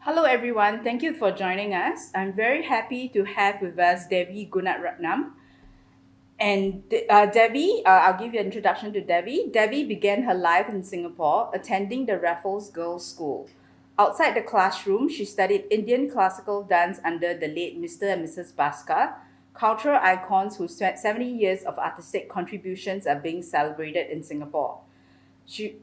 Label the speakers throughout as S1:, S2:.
S1: Hello everyone, thank you for joining us. I'm very happy to have with us Devi Gunaratnam. And Devi, I'll give you an introduction to Devi. Devi began her life in Singapore, attending the Raffles Girls School. Outside the classroom, she studied Indian classical dance under the late Mr. and Mrs. Bhaskar, cultural icons whose 70 years of artistic contributions are being celebrated in Singapore. She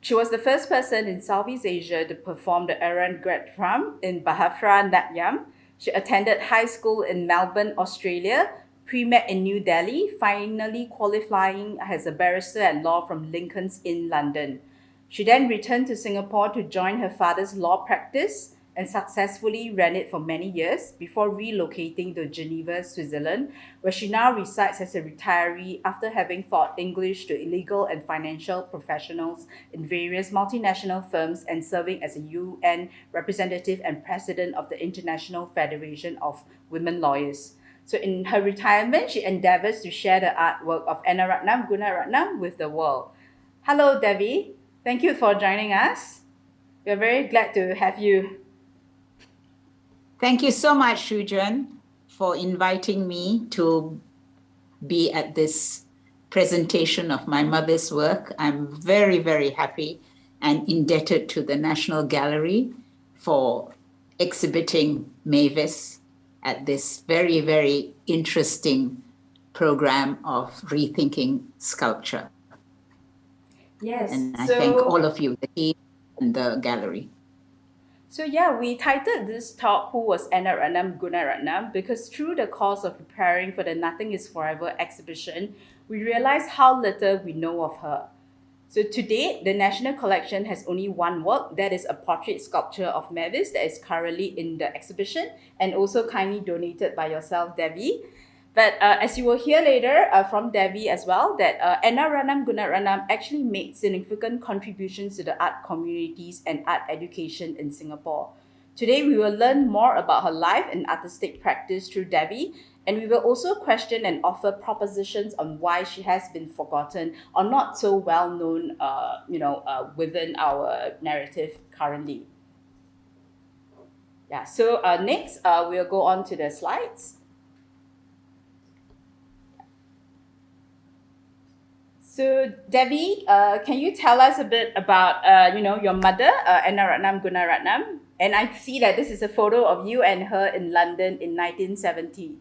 S1: she was the first person in Southeast Asia to perform the Arangetram in Bharatha Natyam. She attended high school in Melbourne, Australia, pre-med in New Delhi, finally qualifying as a barrister-at-law from Lincoln's Inn, London. She then returned to Singapore to join her father's law practice and successfully ran it for many years before relocating to Geneva, Switzerland, where she now resides as a retiree after having taught English to legal and financial professionals in various multinational firms and serving as a UN representative and president of the International Federation of Women Lawyers. So in her retirement, she endeavors to share the artwork of Annaratnam Gunaratnam with the world. Hello, Devi. Thank you for joining us. We're very glad to have you.
S2: Thank you so much, Shujuan, for inviting me to be at this presentation of my mother's work. I'm very, very happy and indebted to the National Gallery for exhibiting Mavis at this very, very interesting program of Rethinking Sculpture.
S1: Yes.
S2: And I thank all of you, the team and the gallery.
S1: So yeah, we titled this talk "Who was Annaratnam Gunaratnam?" because through the course of preparing for the Nothing Is Forever exhibition, we realized how little we know of her. So to date, the National Collection has only one work, that is a portrait sculpture of Mavis that is currently in the exhibition and also kindly donated by yourself, Devi. But as you will hear later from Devi as well, that Annaratnam Gunaratnam actually made significant contributions to the art communities and art education in Singapore. Today, we will learn more about her life and artistic practice through Devi, and we will also question and offer propositions on why she has been forgotten or not so well known, within our narrative currently. Yeah. So next, we'll go on to the slides. So Devi, can you tell us a bit about your mother, Annaratnam Gunaratnam? And I see that this is a photo of you and her in London in 1970.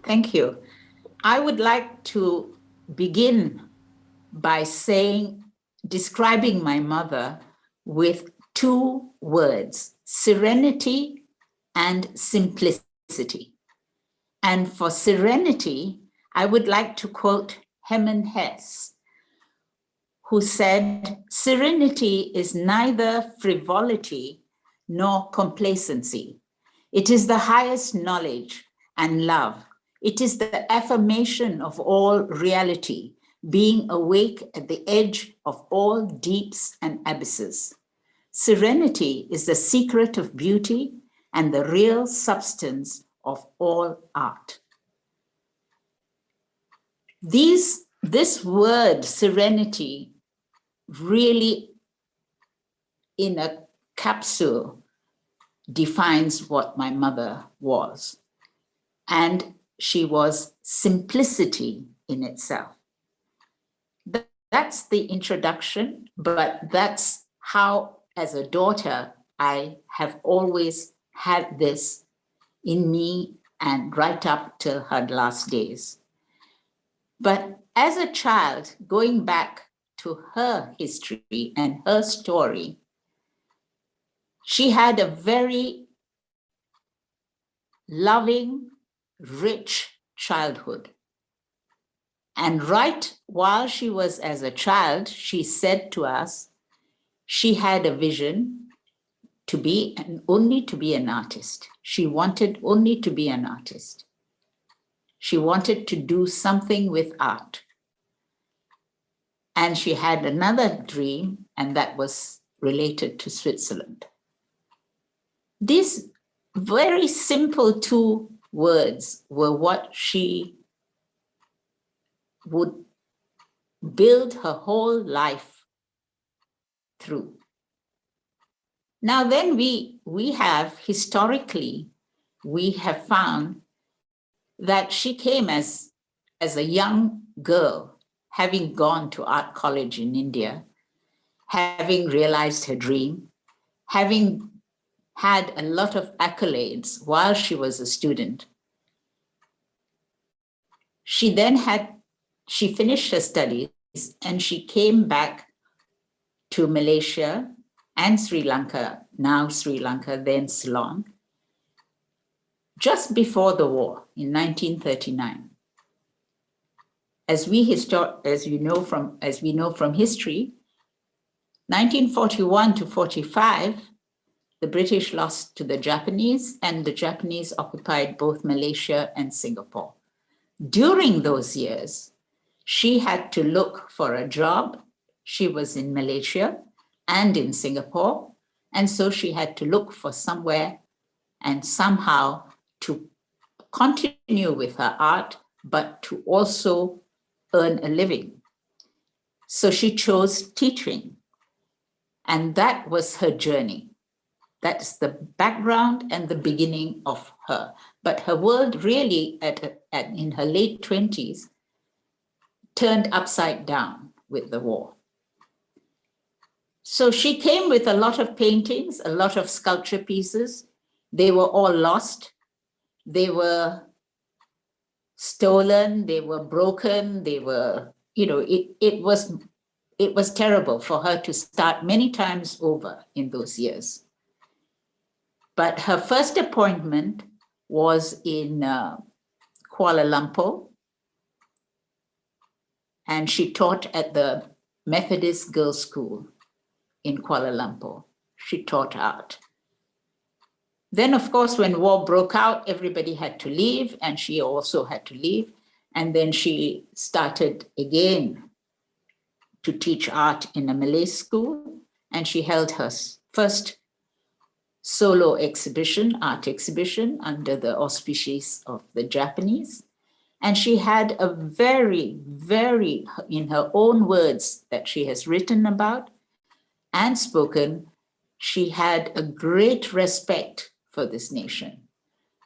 S2: Thank you. I would like to begin by describing my mother with two words: serenity and simplicity. And for serenity, I would like to quote Hermann Hesse, who said, "Serenity is neither frivolity nor complacency. It is the highest knowledge and love. It is the affirmation of all reality, being awake at the edge of all deeps and abysses. Serenity is the secret of beauty and the real substance of all art." This word serenity really, in a capsule, defines what my mother was. And she was simplicity in itself. That's the introduction, but that's how, as a daughter, I have always had this in me and right up till her last days. But as a child, going back to her history and her story, she had a very loving, rich childhood. And right while she was as a child, she said to us, she had a vision to be only to be an artist. She wanted only to be an artist. She wanted to do something with art. And she had another dream, and that was related to Switzerland. These very simple two words were what she would build her whole life through. Now then we have historically, we have found that she came as a young girl, having gone to art college in India, having realized her dream, having had a lot of accolades while she was a student. She finished her studies and she came back to Malaysia and Sri Lanka, now Sri Lanka, then Ceylon, just before the war in 1939. As we know from history, 1941 to 45, the British lost to the Japanese, and the Japanese occupied both Malaysia and Singapore. During those years, she had to look for a job. She was in Malaysia and in Singapore, and so she had to look for somewhere and somehow to continue with her art, but to also earn a living. So she chose teaching, and that was her journey. That's the background and the beginning of her. But her world really, in her late 20s, turned upside down with the war. So she came with a lot of paintings, a lot of sculpture pieces. They were all lost. They were stolen, they were broken, they were, it was terrible for her to start many times over in those years. But her first appointment was in Kuala Lumpur, and she taught at the Methodist Girls School in Kuala Lumpur. She taught art. Then, of course, when war broke out, everybody had to leave, and she also had to leave. And then she started again to teach art in a Malay school, and she held her first solo exhibition, art exhibition, under the auspices of the Japanese. And she had a very, very, in her own words that she has written about and spoken, she had a great respect for this nation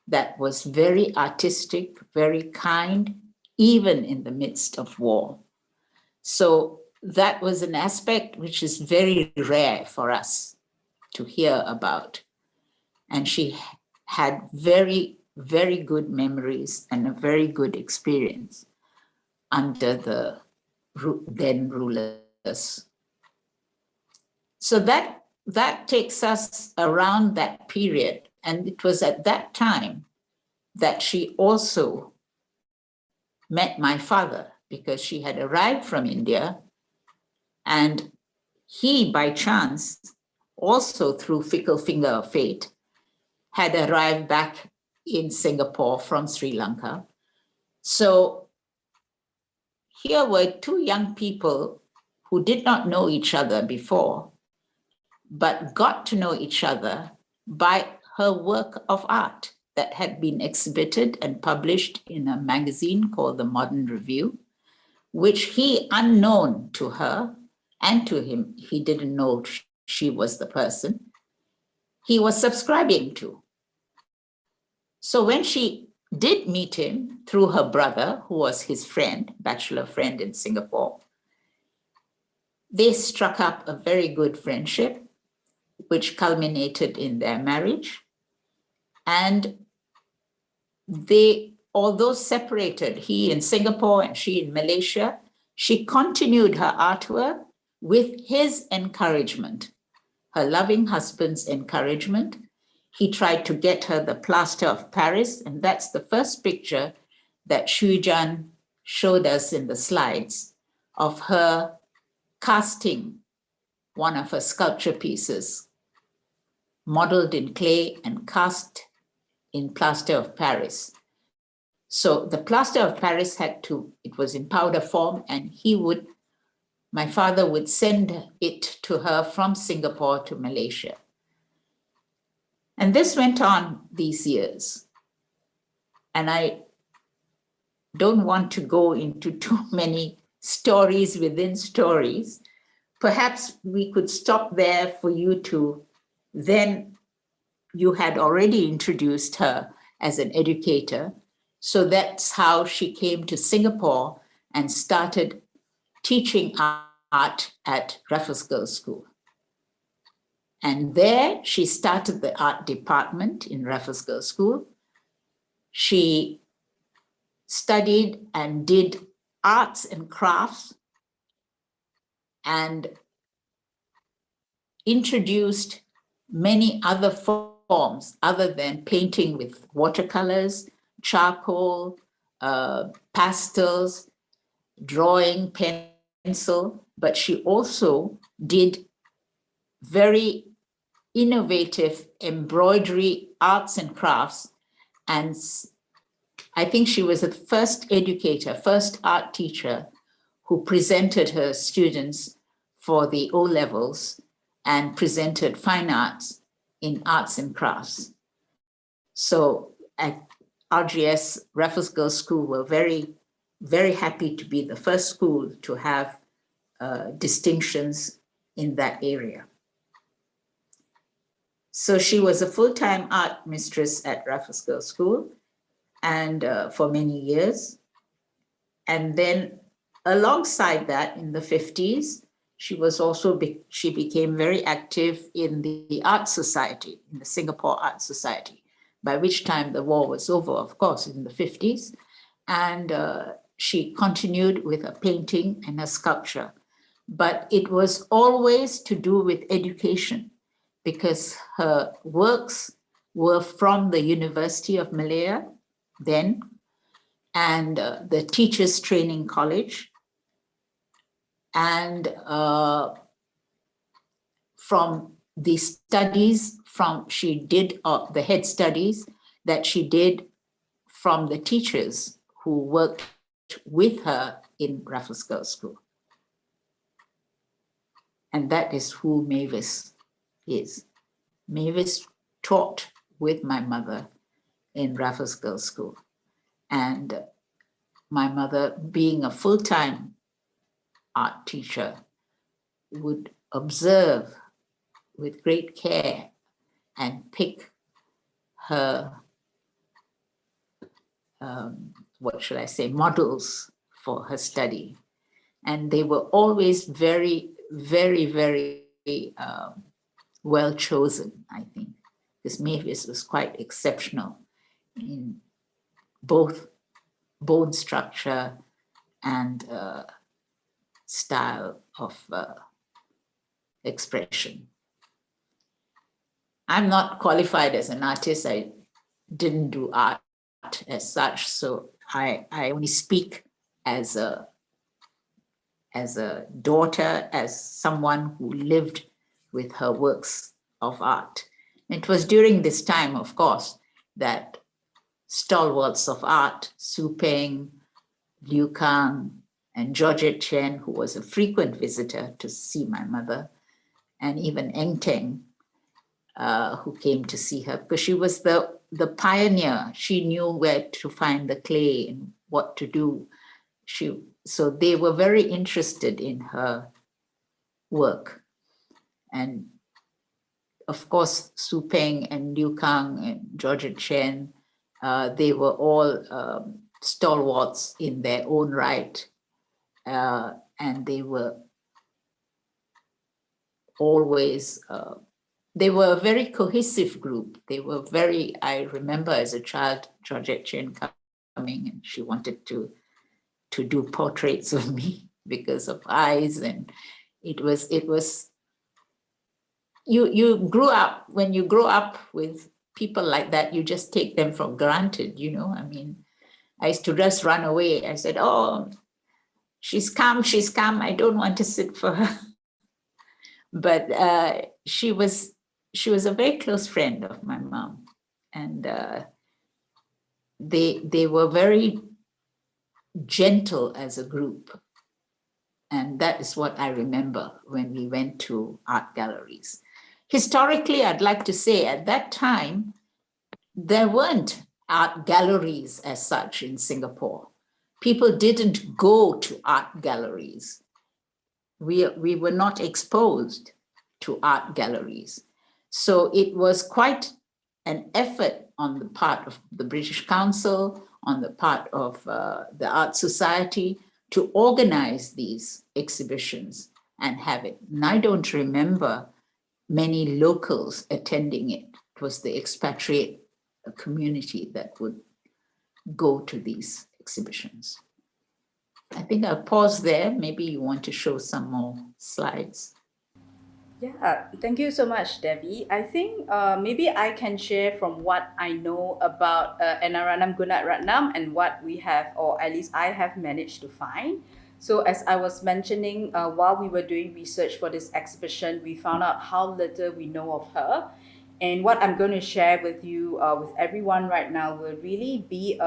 S2: that was very artistic, very kind, even in the midst of war. So that was an aspect which is very rare for us to hear about. And she had very, very good memories and a very good experience under the then rulers. So that takes us around that period. And it was at that time that she also met my father, because she had arrived from India, and he, by chance, also through fickle finger of fate, had arrived back in Singapore from Sri Lanka. So here were two young people who did not know each other before, but got to know each other by her work of art that had been exhibited and published in a magazine called The Modern Review, which he, unknown to her and to him, he didn't know she was the person, he was subscribing to. So when she did meet him through her brother, who was his friend, bachelor friend in Singapore, they struck up a very good friendship, which culminated in their marriage. And they, although separated, he in Singapore and she in Malaysia, she continued her artwork with his encouragement, her loving husband's encouragement. He tried to get her the plaster of Paris, and that's the first picture that Shujuan showed us in the slides of her casting one of her sculpture pieces, modeled in clay and cast in plaster of Paris. So the plaster of Paris it was in powder form, and my father would send it to her from Singapore to Malaysia. And this went on these years. And I don't want to go into too many stories within stories. Perhaps we could stop there for you to Then you had already introduced her as an educator. So that's how she came to Singapore and started teaching art at Raffles Girls School. And there she started the art department in Raffles Girls School. She studied and did arts and crafts and introduced many other forms other than painting with watercolors, charcoal, pastels, drawing, pencil, but she also did very innovative embroidery arts and crafts. And I think she was the first educator, first art teacher who presented her students for the O-levels and presented fine arts in arts and crafts. So at RGS, Raffles Girls School, were very, very happy to be the first school to have distinctions in that area. So she was a full-time art mistress at Raffles Girls School and for many years. And then alongside that, in the 50s, she was also, she became very active in the Art Society, in the Singapore Art Society, by which time the war was over, of course, in the 50s. And she continued with her painting and her sculpture. But it was always to do with education, because her works were from the University of Malaya then, and the Teachers Training College, and from the studies she did, the head studies that she did from the teachers who worked with her in Raffles Girls School. And that is who Mavis is. Mavis taught with my mother in Raffles Girls School. And my mother, being a full-time art teacher, would observe with great care and pick her, what should I say, models for her study. And they were always very, very, very well chosen, I think, because Mavis was quite exceptional in both bone structure and style of expression. I'm not qualified as an artist. I didn't do art as such, so I only speak as a daughter, as someone who lived with her works of art. It was during this time, of course, that stalwarts of art, Su Peng, Liu Kang, and Georgette Chen, who was a frequent visitor to see my mother, and even Eng Teng, who came to see her, because she was the pioneer. She knew where to find the clay and what to do. So they were very interested in her work. And of course, Su Peng and Liu Kang and Georgette Chen, they were all stalwarts in their own right. And they were always, they were a very cohesive group. They were very, I remember as a child, Georgette Chen coming, and she wanted to do portraits of me because of eyes. And it was, you grew up, when you grow up with people like that, you just take them for granted, you know. I mean, I used to just run away. I said, oh, she's come, I don't want to sit for her. But she was a very close friend of my mom. And they were very gentle as a group. And that is what I remember when we went to art galleries. Historically, I'd like to say at that time, there weren't art galleries as such in Singapore. People didn't go to art galleries. We were not exposed to art galleries. So it was quite an effort on the part of the British Council, on the part of the Art Society, to organize these exhibitions and have it. And I don't remember many locals attending it. It was the expatriate community that would go to these exhibitions. I think I'll pause there. Maybe you want to show some more slides.
S1: Yeah, thank you so much, Devi. I think maybe I can share from what I know about Annaratnam Gunaratnam and what we have, or at least I have managed to find. So, as I was mentioning, while we were doing research for this exhibition, we found out how little we know of her. And what I'm going to share with you, with everyone right now, will really be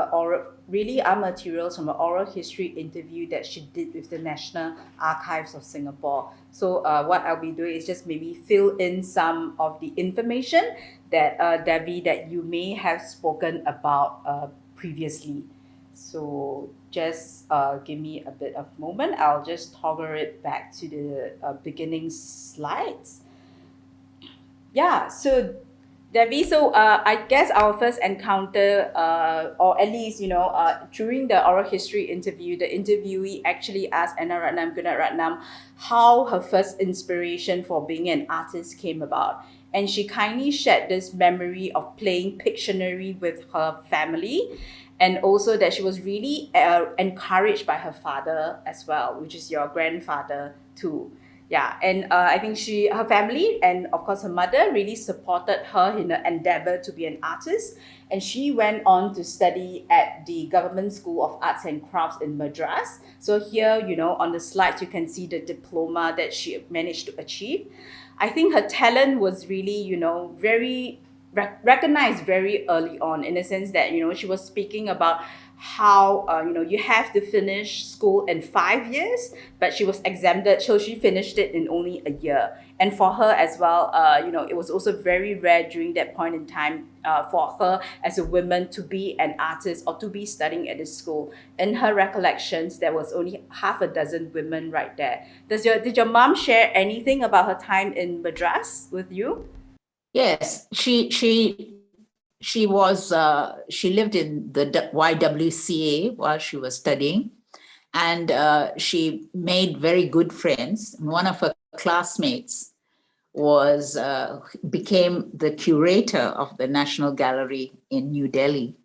S1: really our materials from an oral history interview that she did with the National Archives of Singapore. So what I'll be doing is just maybe fill in some of the information that Devi, that you may have spoken about previously. So just give me a bit of moment. I'll just toggle it back to the beginning slides. Yeah, so Debbie, so I guess our first encounter, or at least, during the oral history interview, the interviewee actually asked Annaratnam Gunaratnam how her first inspiration for being an artist came about. And she kindly shared this memory of playing Pictionary with her family, and also that she was really encouraged by her father as well, which is your grandfather too. Yeah, and I think her family, and of course her mother, really supported her in her endeavor to be an artist. And she went on to study at the Government School of Arts and Crafts in Madras. So here, on the slides, you can see the diploma that she managed to achieve. I think her talent was really, very recognized very early on, in the sense that, she was speaking about how you have to finish school in 5 years, but she was exempted, so she finished it in only a year. And for her as well, it was also very rare during that point in time for her as a woman to be an artist or to be studying at this school. In her recollections, there was only half a dozen women right there. Did your mom share anything about her time in Madras with you?
S2: Yes, she was she lived in the YWCA while she was studying, and she made very good friends. One of her classmates was became the curator of the National Gallery in New Delhi,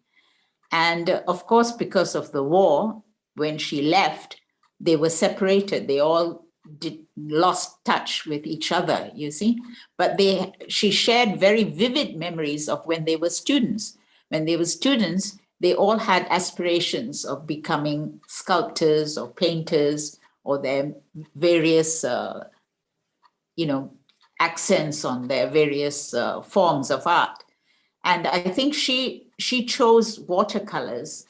S2: and of course, because of the war, when she left, they were separated. They all lost touch with each other, you see. But she shared very vivid memories of when they were students. When they were students, they all had aspirations of becoming sculptors or painters, or their various, accents on their various forms of art. And I think she chose watercolors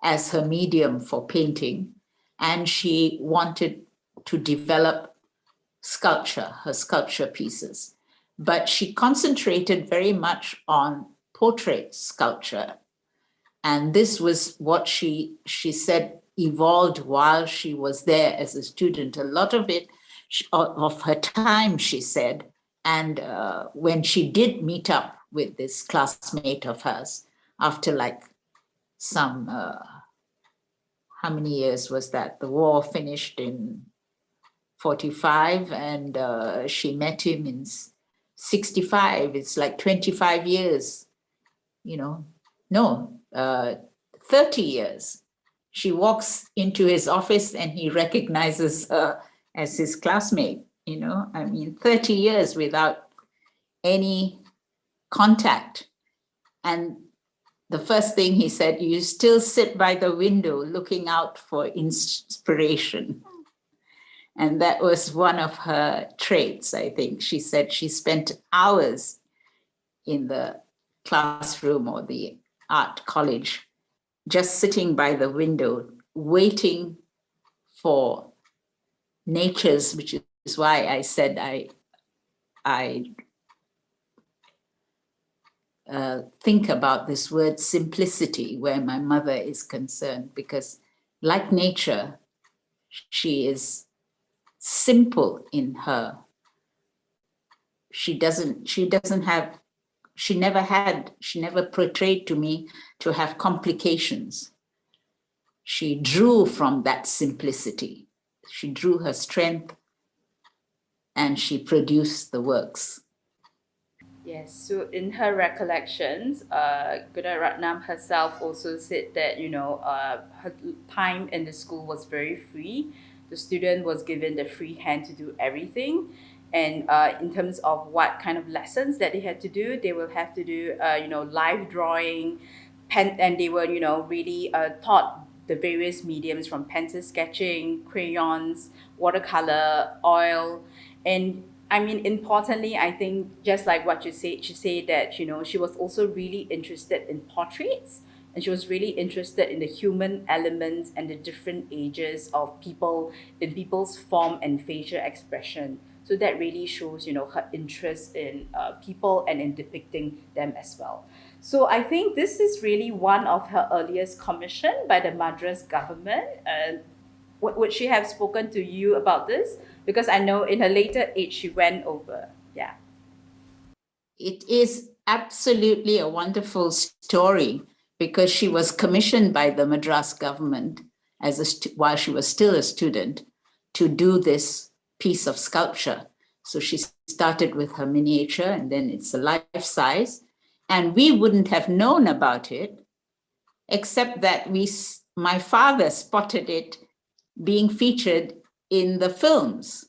S2: as her medium for painting, and she wanted to develop sculpture, her sculpture pieces. But she concentrated very much on portrait sculpture. And this was what she said evolved while she was there as a student. A lot of it, of her time, she said. And when she did meet up with this classmate of hers, after like some, how many years was that? The war finished in 45, and she met him in 65. It's like 25 years, no, 30 years. She walks into his office and he recognizes her as his classmate, 30 years without any contact. And the first thing he said, you still sit by the window looking out for inspiration. And that was one of her traits, I think. She said she spent hours in the classroom or the art college, just sitting by the window, waiting for nature's, which is why I said I think about this word simplicity where my mother is concerned, because like nature, she is simple in her she never portrayed to me to have complications. She drew from that simplicity. She drew her strength and she produced the works.
S1: Yes, so in her recollections, Gunaratnam herself also said that, her time in the school was very free. The student was given the free hand to do everything. And in terms of what kind of lessons that they had to do, they will have to do, live drawing, pen, and they were, really taught the various mediums from pencil sketching, crayons, watercolor, oil, and I mean, importantly, I think just like what you said, she said that, she was also really interested in portraits, and she was really interested in the human elements and the different ages of people in people's form and facial expression. So that really shows, her interest in people and in depicting them as well. So I think this is really one of her earliest commission by the Madras government. Would she have spoken to you about this? Because I know in her later age she went over. Yeah.
S2: It is absolutely a wonderful story because she was commissioned by the Madras government while she was still a student to do this piece of sculpture. So she started with her miniature and then it's a life size. And we wouldn't have known about it except that my father spotted it being featured in the films.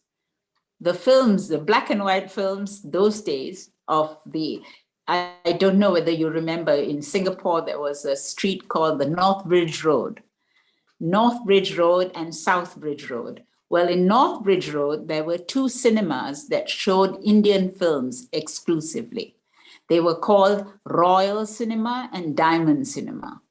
S2: The black and white films those days I don't know whether you remember, in Singapore, there was a street called the North Bridge Road and South Bridge Road. Well, in North Bridge Road, there were two cinemas that showed Indian films exclusively. They were called Royal Cinema and Diamond Cinema,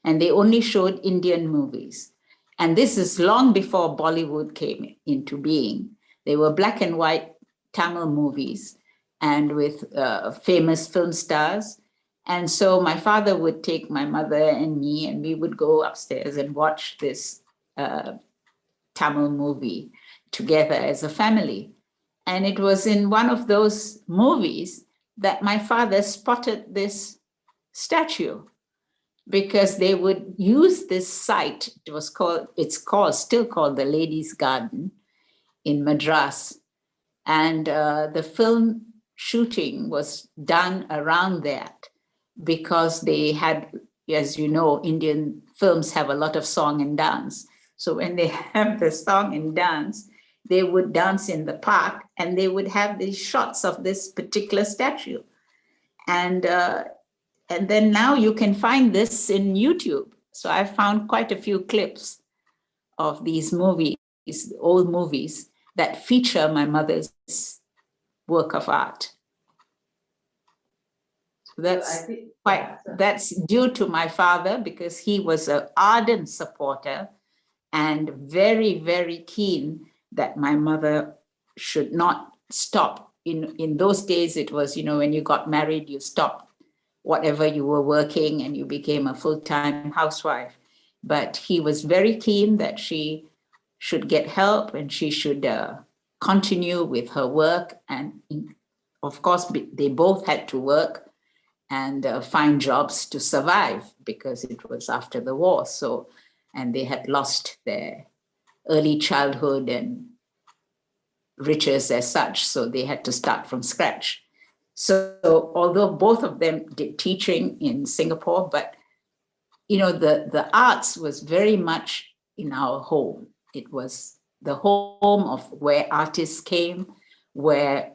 S2: and they only showed Indian movies. And this is long before Bollywood came into being. They were black and white Tamil movies and with famous film stars. And so my father would take my mother and me, and we would go upstairs and watch this Tamil movie together as a family. And it was in one of those movies that my father spotted this statue, because they would use this site. Still called the Ladies' Garden in Madras. And the film shooting was done around that because they had, as you know, Indian films have a lot of song and dance. So when they have the song and dance, they would dance in the park and they would have these shots of this particular statue. And then now you can find this in YouTube. So I found quite a few clips of these movies, old movies, that feature my mother's work of art. So that's due to my father, because he was an ardent supporter and very, very keen that my mother should not stop. In those days, it was, when you got married, you stopped whatever you were working and you became a full-time housewife. But he was very keen that she should get help and she should continue with her work. And of course, they both had to work and find jobs to survive because it was after the war. So, and they had lost their early childhood and riches as such. So they had to start from scratch. So although both of them did teaching in Singapore, but the arts was very much in our home. It was the home of where artists came, where,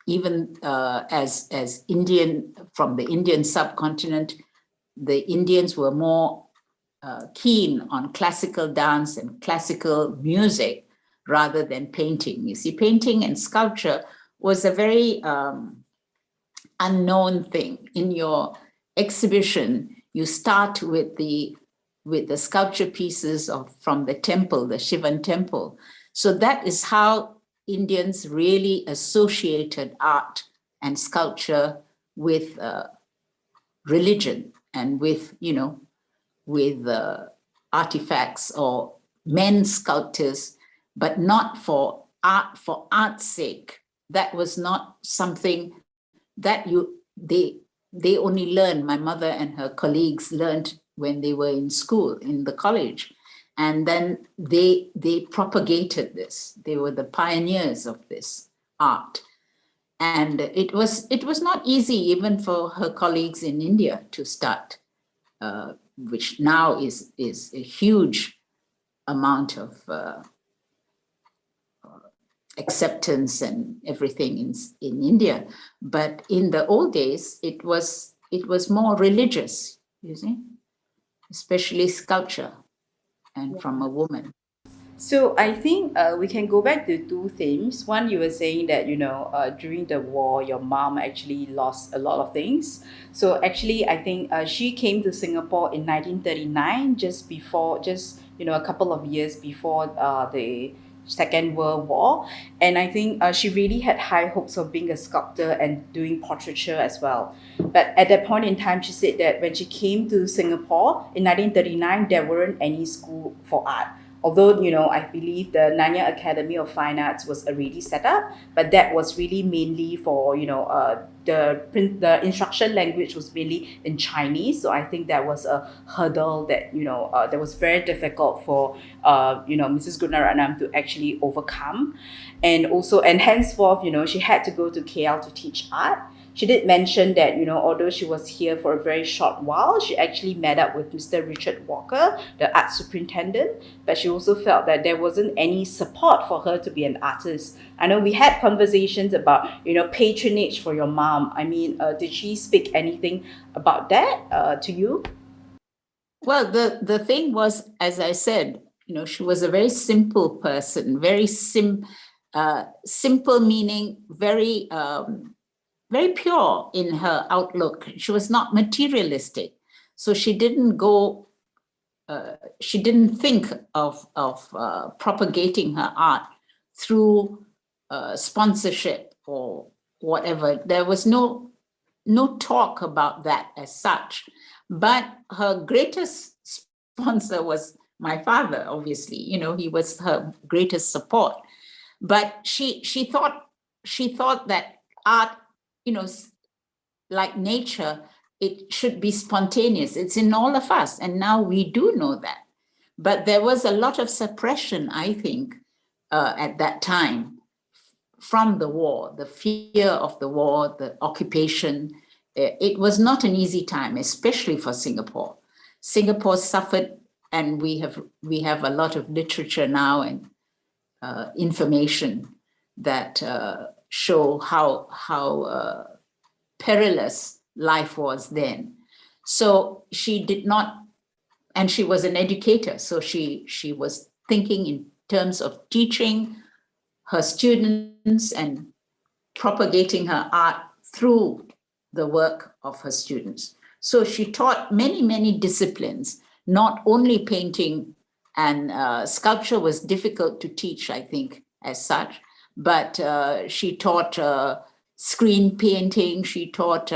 S2: even as Indian, from the Indian subcontinent, the Indians were more keen on classical dance and classical music rather than painting. You see, painting and sculpture was a very unknown thing. In your exhibition, you start with the sculpture pieces from the temple, the Shivan temple. So that is how Indians really associated art and sculpture with religion and with artifacts or men sculptors, but not for art for art's sake. That was not something that they only learned, my mother and her colleagues learned when they were in school, in the college. And then they propagated this. They were the pioneers of this art. And it was not easy even for her colleagues in India to start, which now is a huge amount of acceptance and everything in India. But in the old days, it was more religious, you see, especially sculpture, and from a woman.
S1: So I think we can go back to two themes. One, you were saying that during the war, your mom actually lost a lot of things. So actually, I think she came to Singapore in 1939, just a couple of years before the Second World War, and I think she really had high hopes of being a sculptor and doing portraiture as well. But at that point in time, she said that when she came to Singapore in 1939, there weren't any school for art. Although, I believe the Nanyang Academy of Fine Arts was already set up, but that was really mainly for, the instruction language was mainly in Chinese. So I think that was a hurdle that was very difficult for, Mrs. Gunaratnam to actually overcome. And henceforth, she had to go to KL to teach art. She did mention that, although she was here for a very short while, she actually met up with Mr. Richard Walker, the art superintendent, but she also felt that there wasn't any support for her to be an artist. I know we had conversations about, patronage for your mom. I mean, did she speak anything about that to you?
S2: Well, the thing was, as I said, she was a very simple person, very simple meaning very pure in her outlook. She was not materialistic. So she didn't think of propagating her art through sponsorship or whatever. There was no talk about that as such. But her greatest sponsor was my father, obviously. He was her greatest support. But she thought that art, like nature, it should be spontaneous. It's in all of us. And now we do know that. But there was a lot of suppression, I think, at that time from the war, the fear of the war, the occupation. It was not an easy time, especially for Singapore. Singapore suffered, and we have a lot of literature now and information that show how perilous life was then. So she did not, and she was an educator, so she was thinking in terms of teaching her students and propagating her art through the work of her students. So she taught many disciplines, not only painting, and sculpture was difficult to teach, I think, as such, but she taught screen painting, she taught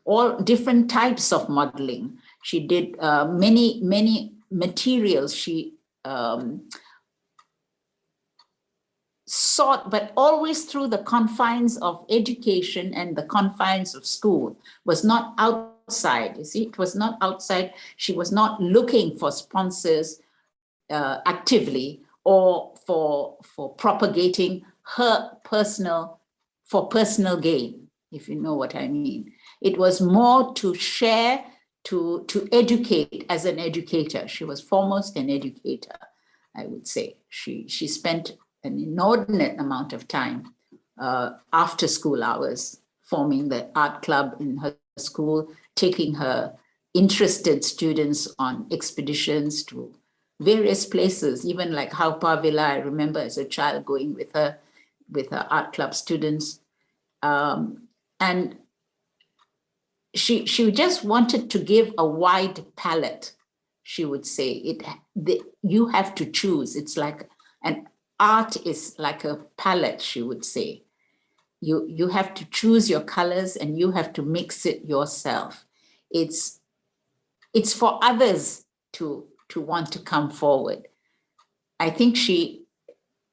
S2: all different types of modeling. She did many materials. She sought, but always through the confines of education and the confines of school, was not outside. You see, it was not outside. She was not looking for sponsors actively or for propagating her personal gain, if you know what I mean. It was more to share, to educate as an educator. She was foremost an educator, I would say. She spent an inordinate amount of time after school hours forming the art club in her school, taking her interested students on expeditions to various places, even like Haupar Villa. I remember as a child going with her art club students. And she just wanted to give a wide palette, she would say. You have to choose. It's like an art is like a palette, she would say. You have to choose your colors and you have to mix it yourself. It's for others to want to come forward. I think she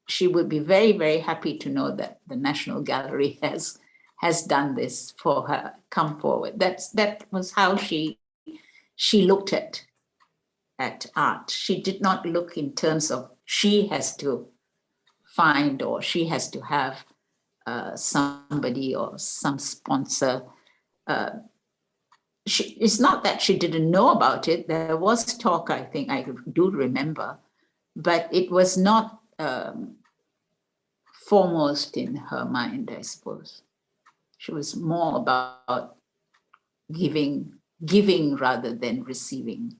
S2: she would be very, very happy to know that the National Gallery has done this for her, come forward. That was how she looked at art. She did not look in terms of she has to find or she has to have somebody or some sponsor. It's not that she didn't know about it. There was talk, I think, I do remember, but it was not foremost in her mind, I suppose. She was more about giving rather than receiving.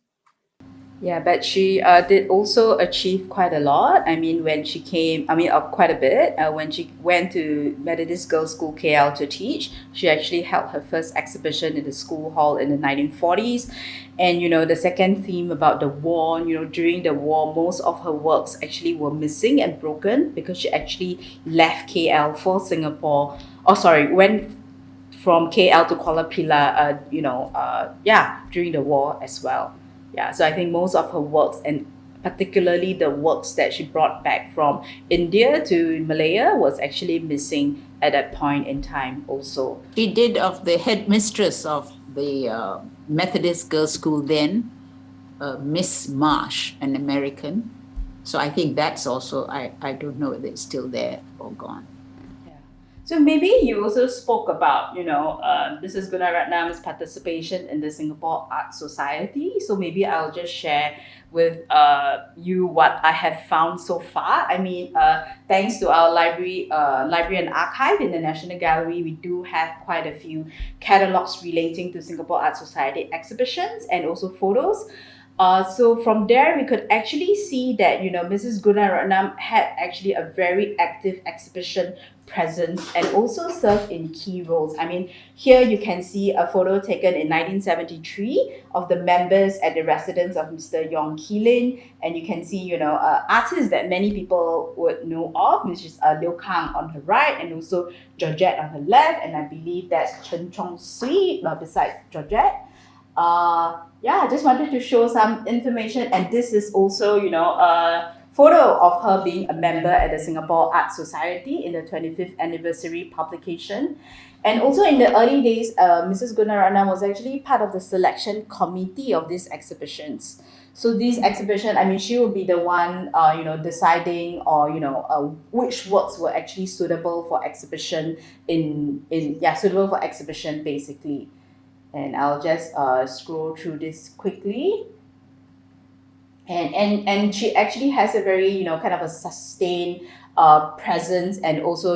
S1: Yeah, but she did also achieve quite a lot. I mean, when she came, I mean, quite a bit. When she went to Methodist Girls School KL to teach, she actually held her first exhibition in the school hall in the 1940s. And, the second theme about the war, during the war, most of her works actually were missing and broken because she actually left KL for Singapore. Oh, sorry, went from KL to Kuala Pilar, during the war as well. Yeah, so I think most of her works, and particularly the works that she brought back from India to Malaya, was actually missing at that point in time also.
S2: She did of the headmistress of the Methodist Girls School then, Miss Marsh, an American. So I think that's also, I don't know whether it's still there or gone.
S1: So maybe you also spoke about, Mrs. Gunaratnam's participation in the Singapore Art Society. So maybe I'll just share with you what I have found so far. I mean, thanks to our library and archive in the National Gallery, we do have quite a few catalogs relating to Singapore Art Society exhibitions and also photos. So from there, we could actually see that, Mrs. Gunaratnam had actually a very active exhibition presence and also served in key roles. I mean, here you can see a photo taken in 1973 of the members at the residence of Mr. Yong Keeling, and you can see, artists that many people would know of, which is Liu Kang on her right and also Georgette on her left, and I believe that's Chen Chong Sui beside Georgette. I just wanted to show some information, and this is also, a photo of her being a member at the Singapore Art Society in the 25th anniversary publication. And also in the early days, Mrs. Gunaratnam was actually part of the selection committee of these exhibitions. So these exhibition, I mean, she will be the one, deciding or, which works were actually suitable for exhibition suitable for exhibition basically. And I'll just scroll through this quickly. And she actually has a very, kind of a sustained presence, and also,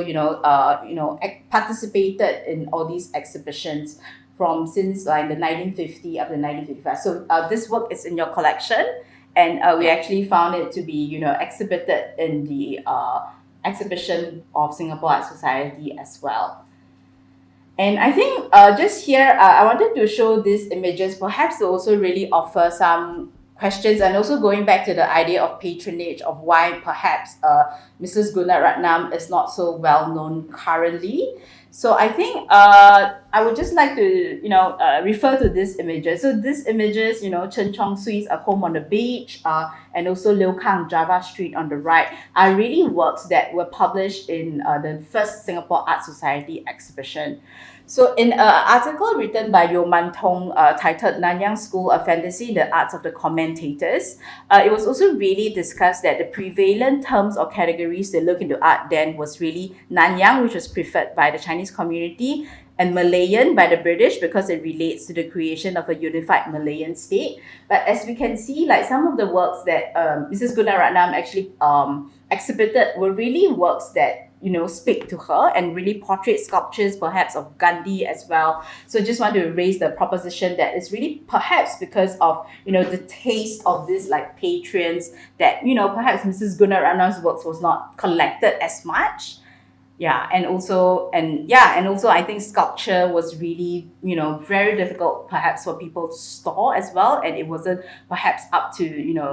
S1: participated in all these exhibitions from since like the 1950 up to 1955. So this work is in your collection, and we actually found it to be, exhibited in the exhibition of Singapore Art Society as well. And I think just here, I wanted to show these images perhaps to also really offer some questions, and also going back to the idea of patronage, of why perhaps Mrs. Gunaratnam is not so well known currently. So I think I would just like to, refer to these images. So these images, Chen Chong Sui's A Home on the Beach, and also Liu Kang Java Street on the right, are really works that were published in the first Singapore Art Society exhibition. So in an article written by Yo Man Tong titled Nanyang School of Fantasy, The Arts of the Commentators, it was also really discussed that the prevalent terms or categories they look into art then was really Nanyang, which was preferred by the Chinese community, and Malayan by the British because it relates to the creation of a unified Malayan state. But as we can see, like some of the works that Mrs. Gunaratnam actually exhibited were really works that speak to her and really portrait sculptures perhaps of Gandhi as well. So just want to raise the proposition that it's really perhaps because of the taste of these like patrons that perhaps Mrs. Gunaratnam's works was not collected as much. And also I think sculpture was really very difficult perhaps for people to store as well, and it wasn't perhaps up to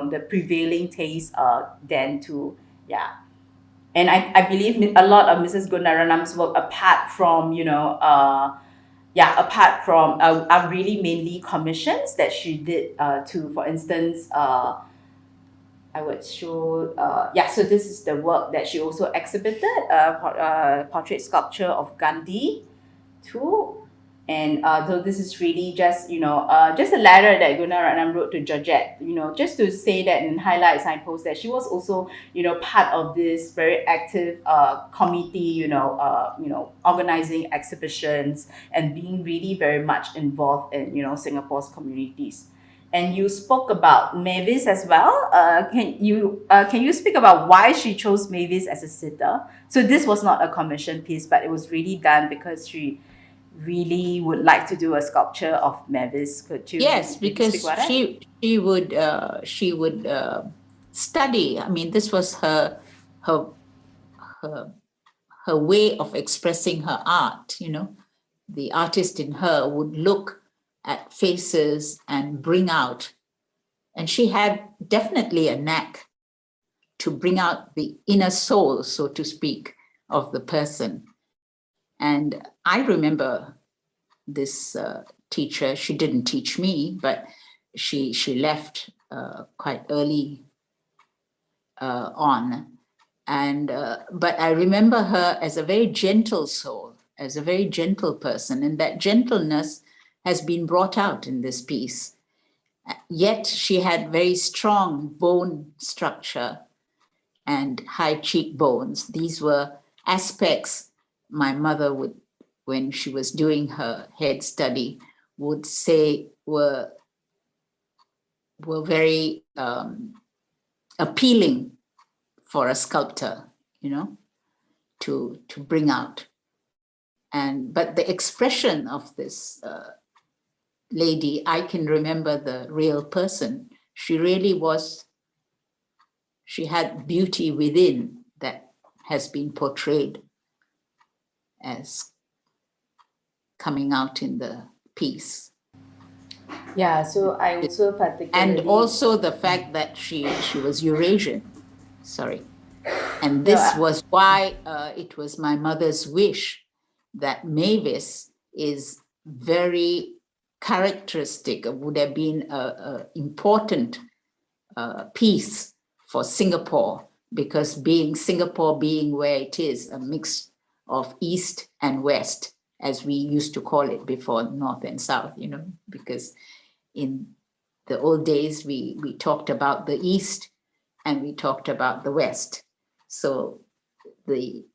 S1: the prevailing taste then too. And I believe a lot of Mrs. Gunaratnam's work, apart from are really mainly commissions that she did to, for instance, I would show, so this is the work that she also exhibited, portrait sculpture of Gandhi too. And so this is really just, just a letter that Gunaratnam wrote to Georgette, just to say that and highlight signpost that she was also, part of this very active committee, organizing exhibitions and being really very much involved in, Singapore's communities. And you spoke about Mavis as well. Can you speak about why she chose Mavis as a sitter? So this was not a commission piece, but it was really done because she really would like to do a sculpture of Mavis. Could you
S2: Yes,
S1: maybe speak
S2: because
S1: about that?
S2: she would study. I mean, this was her her her way of expressing her art. The artist in her would look at faces and bring out, and she had definitely a knack to bring out the inner soul, so to speak, of the person. And I remember this teacher. She didn't teach me, but she left quite early on. And but I remember her as a very gentle soul, as a very gentle person, and that gentleness has been brought out in this piece. Yet she had very strong bone structure and high cheekbones. These were aspects my mother would, when she was doing her head study, would say were very appealing for a sculptor, to bring out. And but the expression of this lady, I can remember the real person. She really was. She had beauty within that has been portrayed as coming out in the piece.
S1: Yeah, so I also
S2: And
S1: particularly
S2: also the fact that she was Eurasian. Sorry. And
S1: no,
S2: this was why it was my mother's wish that Mavis is very characteristic, would have been a important piece for Singapore, because Singapore being where it is, a mix of East and West, as we used to call it before, North and South, because in the old days, we talked about the East and we talked about the West. So the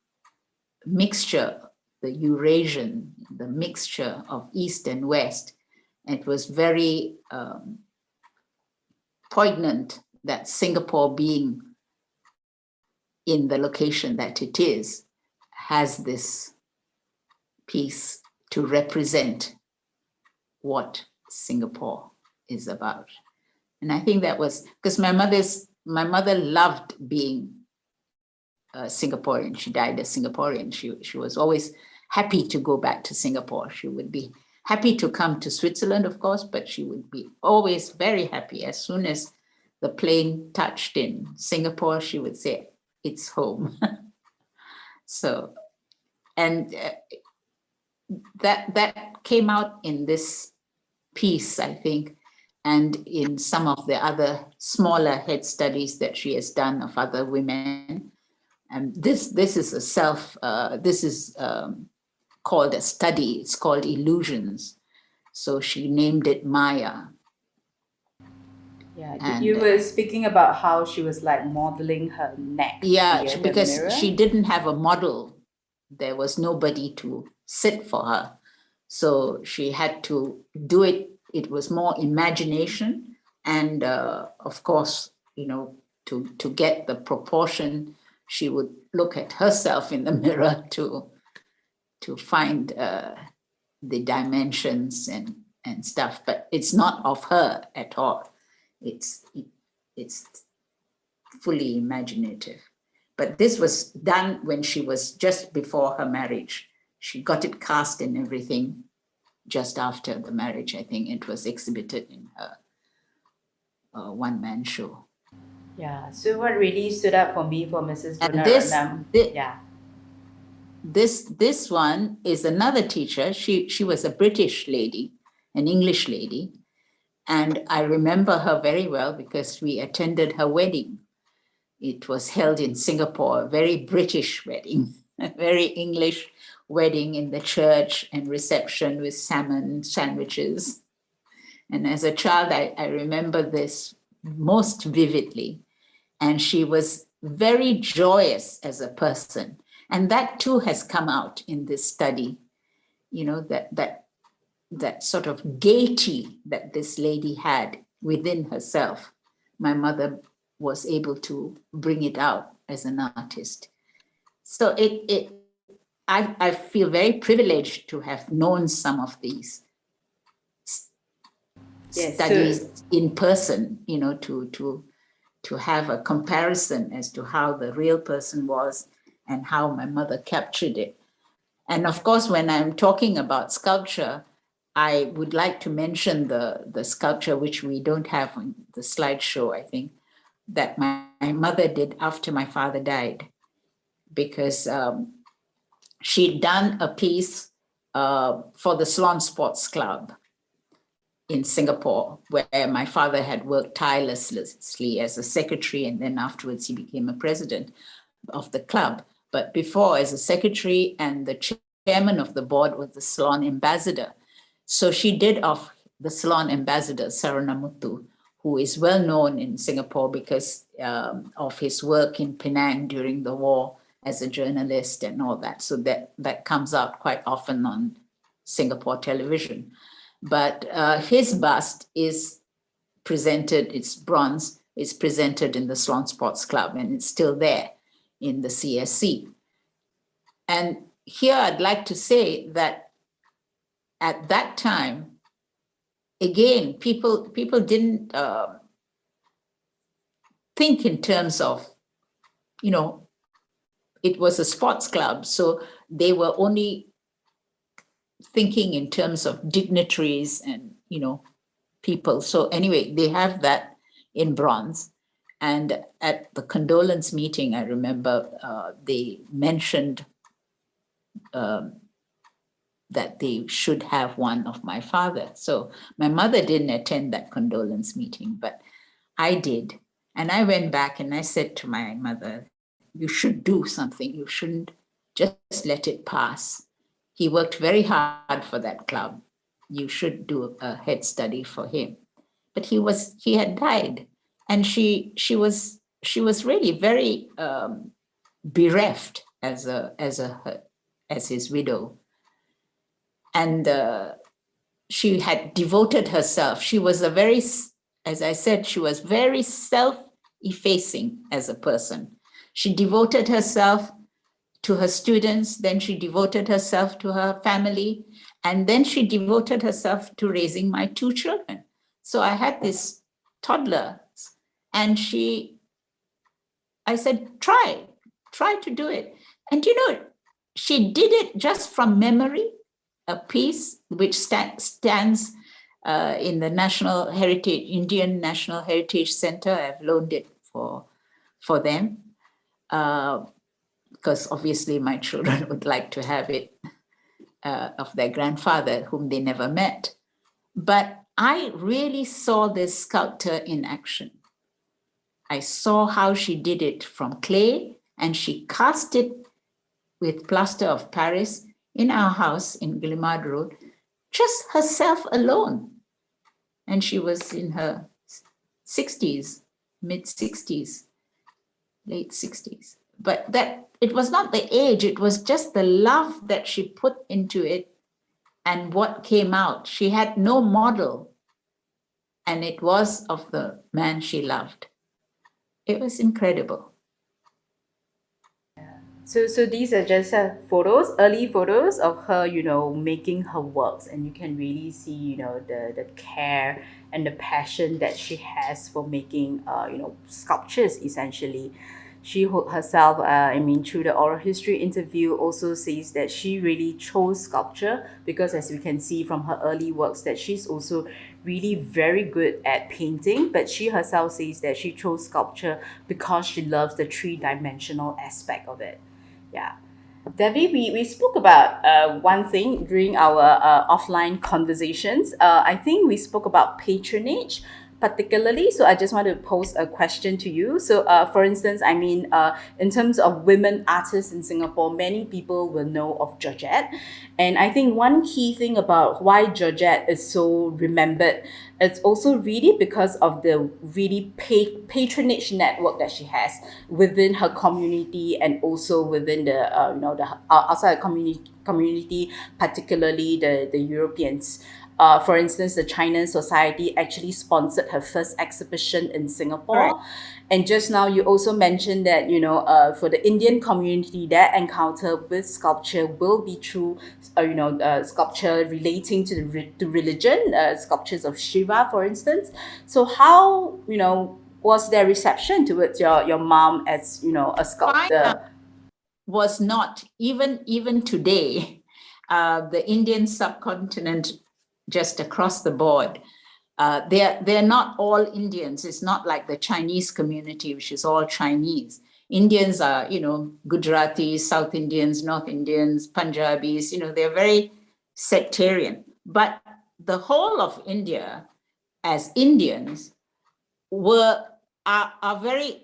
S2: mixture, the Eurasian, the mixture of East and West, it was very poignant that Singapore, being in the location that it is, has this piece to represent what Singapore is about. And I think that was because my mother loved being Singaporean. She died a Singaporean. She was always happy to go back to Singapore. She would be happy to come to Switzerland, of course, but she would be always very happy. As soon as the plane touched in Singapore, she would say, "It's home." So, and that came out in this piece, I think, and in some of the other smaller head studies that she has done of other women. And this is this is called a study. It's called Illusions. So she named it Maya.
S1: yeah,
S2: And
S1: you were speaking about how she was like modeling her neck near the
S2: because
S1: mirror.
S2: she didn't have a model. There was nobody to sit for her. So she had to do it. It was more imagination. And of course, to get the proportion, she would look at herself in the mirror to find the dimensions and stuff. But it's not of her at all. It's fully imaginative. But this was done when she was just before her marriage. She got it cast and everything just after the marriage. I think it was exhibited in her one-man show.
S1: Yeah, so what really stood out for me for Mrs.
S2: And
S1: Gunaratnam, yeah.
S2: this one is another teacher. She was a British lady, an English lady. And I remember her very well because we attended her wedding. It was held in Singapore, a very British wedding, a very English wedding in the church and reception with salmon sandwiches. And as a child, I remember this most vividly. And she was very joyous as a person. And that too has come out in this study, that sort of gaiety that this lady had within herself. My mother was able to bring it out as an artist. So I feel very privileged to have known some of these
S1: Yes. So
S2: studies in person, to have a comparison as to how the real person was and how my mother captured it. And of course, when I'm talking about sculpture, I would like to mention the sculpture, which we don't have on the slideshow, I think, that my mother did after my father died, because she'd done a piece for the Swan Sports Club in Singapore, where my father had worked tirelessly as a secretary, and then afterwards he became a president of the club. But before, as a secretary, and the chairman of the board was the Ceylon ambassador. So she did of the Ceylon ambassador, Saranamuthu, who is well known in Singapore because of his work in Penang during the war as a journalist and all that. So that comes out quite often on Singapore television. But his bust is presented, it's bronze, it's presented in the Swan Sports Club, and it's still there in the CSC. And here I'd like to say that at that time, again, people didn't think in terms of, it was a sports club, so they were only thinking in terms of dignitaries and, people. So anyway, they have that in bronze. And at the condolence meeting, I remember they mentioned that they should have one of my father. So my mother didn't attend that condolence meeting, but I did. And I went back and I said to my mother, you should do something. You shouldn't just let it pass. He worked very hard for that club. You should do a head study for him. But he had died. And she was really very bereft as his widow. And she had devoted herself. She was as I said, she was very self-effacing as a person. She devoted herself to her students, then she devoted herself to her family, and then she devoted herself to raising my two children. So I had this toddler, and I said, try to do it. And she did it just from memory, a piece which stands in the Indian National Heritage Center. I've loaned it for them, because obviously my children would like to have it of their grandfather, whom they never met. But I really saw this sculptor in action. I saw how she did it from clay, and she cast it with plaster of Paris in our house in Guillemard Road, just herself alone. And she was in her 60s, mid-60s, late 60s. But that it was not the age, it was just the love that she put into it and what came out. She had no model, and it was of the man she loved. It was incredible.
S1: So these are just photos, early photos of her, making her works, and you can really see, the care and the passion that she has for making, sculptures. Essentially, she herself, through the oral history interview, also says that she really chose sculpture because, as we can see from her early works, that she's also really very good at painting. But she herself says that she chose sculpture because she loves the three-dimensional aspect of it. Yeah. Devi, we spoke about one thing during our offline conversations. I think we spoke about patronage, particularly. So I just want to pose a question to you. So, for instance, I mean, in terms of women artists in Singapore, many people will know of Georgette. And I think one key thing about why Georgette is so remembered, it's also really because of the really patronage network that she has within her community and also within the outside community, particularly the Europeans. For instance, the China Society actually sponsored her first exhibition in
S2: Correct.
S1: Singapore. And just now, you also mentioned that, for the Indian community, their encounter with sculpture will be through, sculpture relating to to religion, sculptures of Shiva, for instance. So how, was their reception towards your mom as, a
S2: Fine art
S1: sculptor?
S2: was not, even today, the Indian subcontinent, just across the board, they're not all Indians. It's not like the Chinese community, which is all Chinese. Indians are, Gujaratis, South Indians, North Indians, Punjabis, they're very sectarian. But the whole of India, as Indians, are very,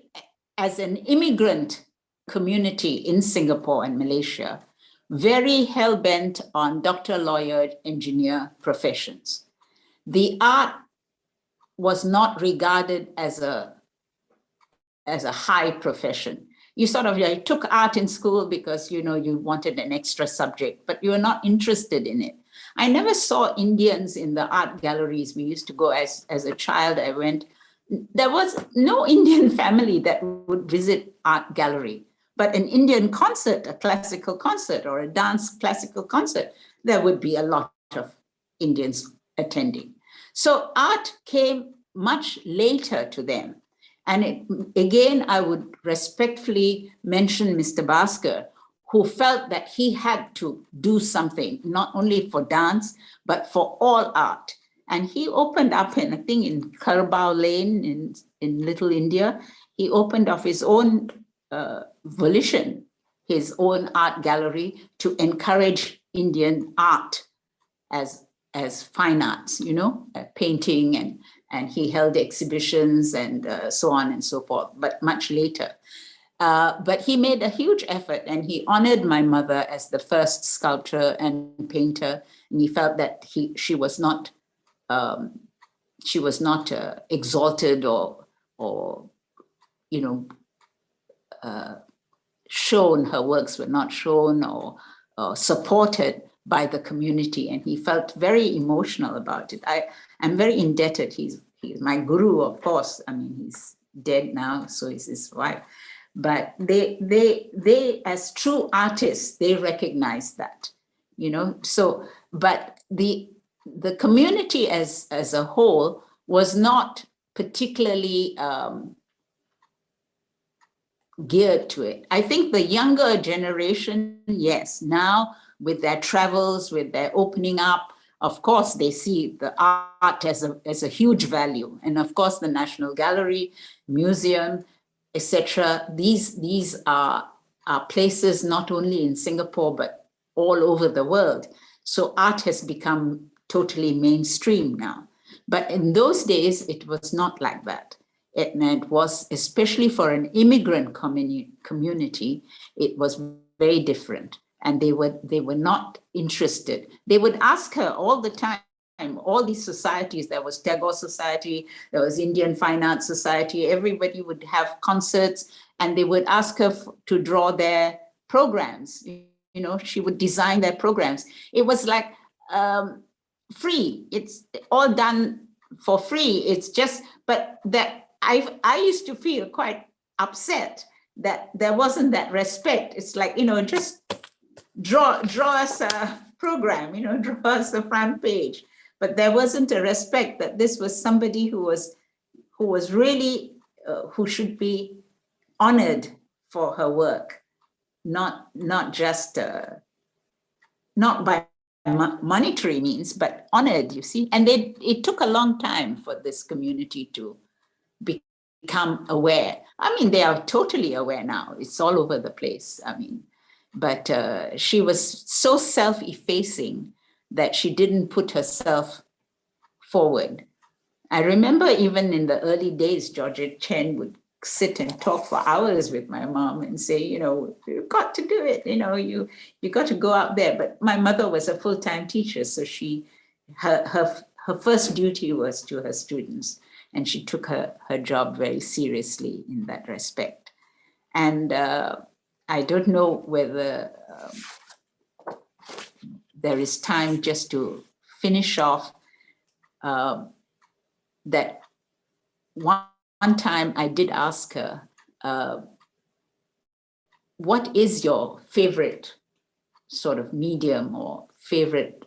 S2: as an immigrant community in Singapore and Malaysia, very hell-bent on doctor, lawyer, engineer professions. The art was not regarded as a high profession. You sort of took art in school because you wanted an extra subject, but you were not interested in it. I never saw Indians in the art galleries. We used to go as a child. I went. There was no Indian family that would visit art gallery, but an Indian concert, a classical concert or a dance classical concert, there would be a lot of Indians attending. So art came much later to them. And again, I would respectfully mention Mr. Bhaskar, who felt that he had to do something, not only for dance, but for all art. And he opened up, I think in Carabao Lane in Little India, he opened of his own volition, his own art gallery to encourage Indian art as fine arts, painting, and he held exhibitions and so on and so forth, but much later. But he made a huge effort, and he honored my mother as the first sculptor and painter, and he felt that she was not exalted or shown, her works were not shown or supported by the community, and he felt very emotional about it. I'm very indebted. He's my guru, of course. I mean, he's dead now, so is his wife. But they as true artists, they recognize that, So, but the community as a whole was not particularly geared to it. I think the younger generation, yes, now with their travels, with their opening up, of course, they see the art as a huge value. And of course, the National Gallery, Museum, etc. These are places not only in Singapore, but all over the world. So art has become totally mainstream now. But in those days, it was not like that. It was, especially for an immigrant community, it was very different. And they were not interested. They would ask her all the time, all these societies, there was Tagore Society, there was Indian Fine Arts Society, everybody would have concerts, and they would ask her to draw their programs. She would design their programs. It was like free. It's all done for free. It's just, but that I used to feel quite upset that there wasn't that respect. It's like, just draw us a program, draw us a front page. But there wasn't a respect that this was somebody who was really, who should be honored for her work, not just, not by monetary means, but honored, you see. And it took a long time for this community to become aware. I mean, they are totally aware now. It's all over the place. I mean, but she was so self-effacing that she didn't put herself forward. I remember even in the early days, Georgette Chen would sit and talk for hours with my mom and say, you've got to do it. You got to go out there. But my mother was a full-time teacher, so her first duty was to her students, and she took her job very seriously in that respect. And I don't know whether there is time just to finish off that one time I did ask her, what is your favorite sort of medium or favorite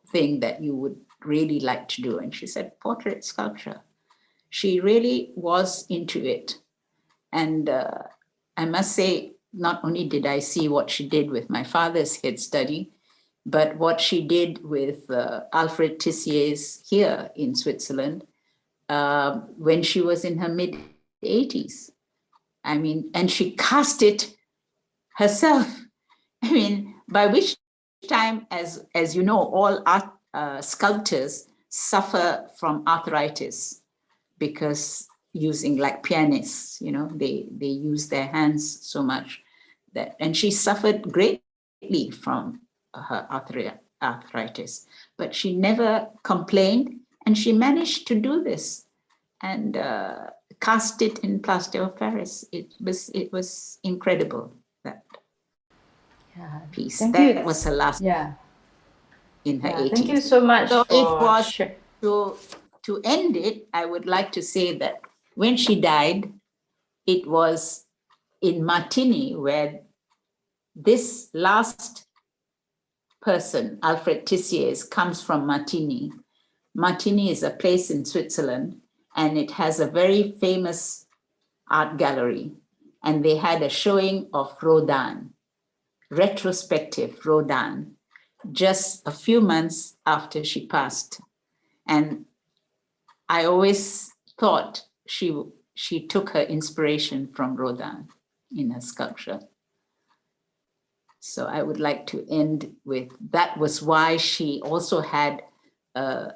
S2: thing that you would really like to do? And she said, portrait sculpture. She really was into it. And I must say, not only did I see what she did with my father's head study, but what she did with Alfred Tissier's here in Switzerland when she was in her mid-80s. I mean, and she cast it herself. I mean, by which time, as you know, all art sculptors suffer from arthritis because using, like pianists, they use their hands so much that, and she suffered greatly from her arthritis, but she never complained, and she managed to do this and cast it in plaster of Paris. It was incredible, that piece.
S1: Thank
S2: That
S1: you.
S2: was her last in her 80s.
S1: Thank you so much
S2: So it
S1: for
S2: was to end it, I would like to say that when she died, it was in Martigny, where this last person, Alfred Tissier's, comes from Martigny. Martigny is a place in Switzerland, and it has a very famous art gallery. And they had a showing of Rodin, retrospective Rodin, just a few months after she passed. And I always thought she took her inspiration from Rodin in her sculpture. So I would like to end with, that was why she also had a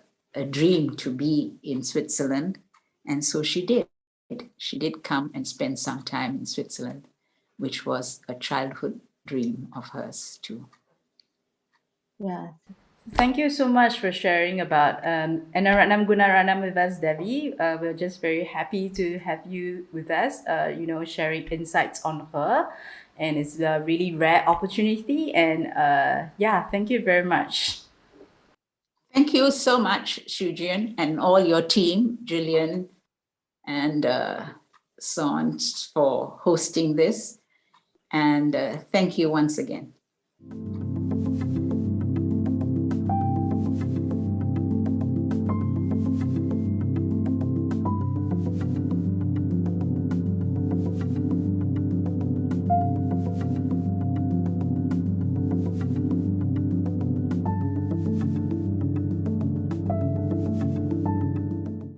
S2: dream to be in Switzerland. And so she did. She did come and spend some time in Switzerland, which was a childhood dream of hers too.
S1: Yeah. Thank you so much for sharing about Annaratnam Gunaratnam with us, Devi. We're just very happy to have you with us, sharing insights on her. And it's a really rare opportunity. And thank you very much.
S2: Thank you so much, Shujuan, and all your team, Gillian and so on, for hosting this. And thank you once again.